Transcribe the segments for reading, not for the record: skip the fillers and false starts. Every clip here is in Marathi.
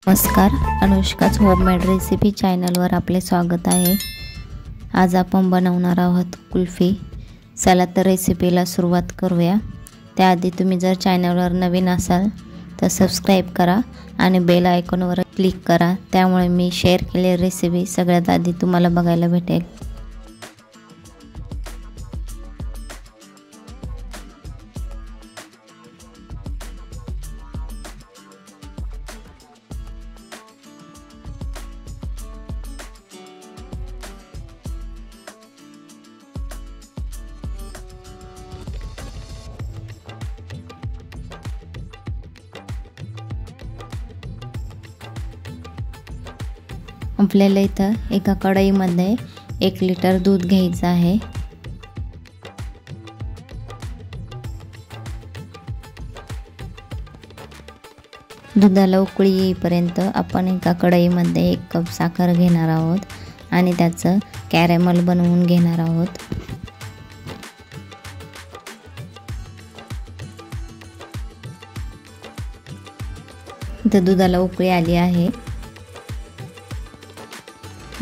नमस्कार, अनुष्काच होममेड रेसिपी चॅनलवर आपले स्वागत आहे। आज आपण बनवणार आहोत कुल्फी। चला तर रेसिपीला सुरुवात करूया। त्याआधी तुम्ही जर चॅनलवर नवीन असाल तर सबस्क्राइब करा आणि बेल आयकॉनवर क्लिक करा, त्यामुळे मी शेअर केलेली रेसिपी सगळ्यात आधी तुम्हाला बघायला भेटेल। आपल्याला इथं एका कढईमध्ये 1 लिटर दूध घ्यायचं आहे। दुधाला उकळी येईपर्यंत आपण एका कढईमध्ये 1 कप साखर घेणार आहोत आणि त्याचं कॅरेमल बनवून घेणार आहोत। इथं दुधाला उकळी आली आहे।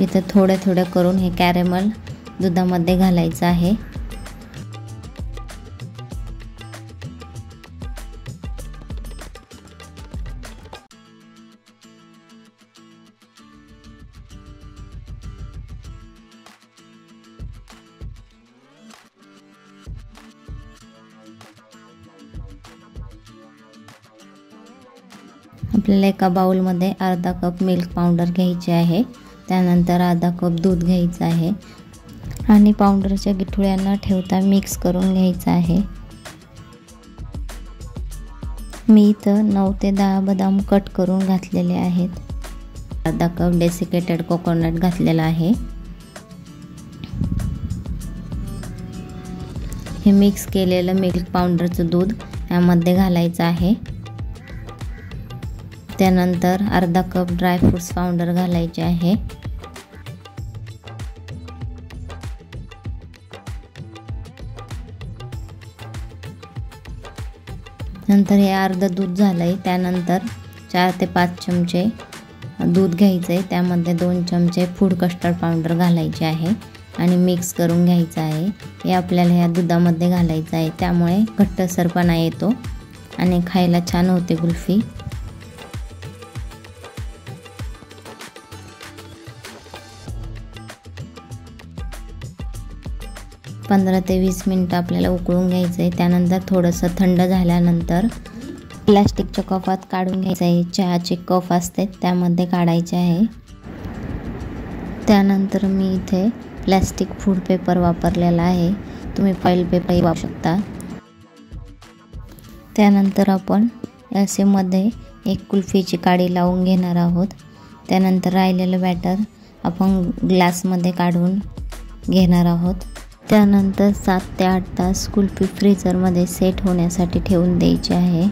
इथं थोडं करून हे कॅरेमल दुधामध्ये घालायचं आहे। आपल्याला एका बाउलमध्ये अर्धा कप मिल्क पावडर घ्यायचे आहे। त्यानंतर अर्धा कप दूध घ्यायचं आहे आणि पावडरच्या गिठळ्या न ठेवता मिक्स करून घ्यायचं आहे। मी इथं 9 ते 10 बदाम कट करून घातलेले आहेत। अर्धा कप डेसिकेटेड कोकोनट घातलेला आहे। हे मिक्स केलेलं मिल्क पावडरचं दूध यामध्ये घालायचं आहे। त्यानंतर अर्धा कप ड्राय फ्रूट्स पावडर घालायचे आहे। नंतर हे अर्ध दूध झालंय। त्यानंतर 4 ते 5 चमचे दूध घ्यायचे, त्यामध्ये 2 चमचे फूड कस्टर्ड पावडर घालायचे आहे आणि मिक्स करून घ्यायचं आहे। हे आपल्याला या दुधामध्ये घालायचं आहे, त्यामुळे घट्टसरपणा येतो आणि खायला छान होते कुल्फी। 15 ते 20 मिनिट आपल्याला उकळून घ्यायचं आहे। त्यानंतर थोडंसं थंड झाल्यानंतर प्लास्टिकच्या कपात काढून घ्यायचं आहे। चहाचे कप असते त्यामध्ये काढायचे आहे। त्यानंतर मी इथे प्लास्टिक फूड पेपर वापरलेला आहे, तुम्ही फॉइल पेपर वापरू शकता। त्यानंतर आपण यामध्ये एक कुल्फीची काडी लावून घेणार आहोत। त्यानंतर राहिलेलं बॅटर आपण ग्लासमध्ये काढून घेणार आहोत। त्यानंतर 7 ते 8 तास कुल्फी फ्रीजरमध्ये सेट होण्यासाठी ठेवून द्यायची आहे।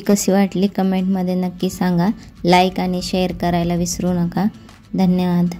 कशी वाटली कमेंटमध्ये नक्की सांगा। लाईक आणि शेअर करायला विसरू नका। धन्यवाद।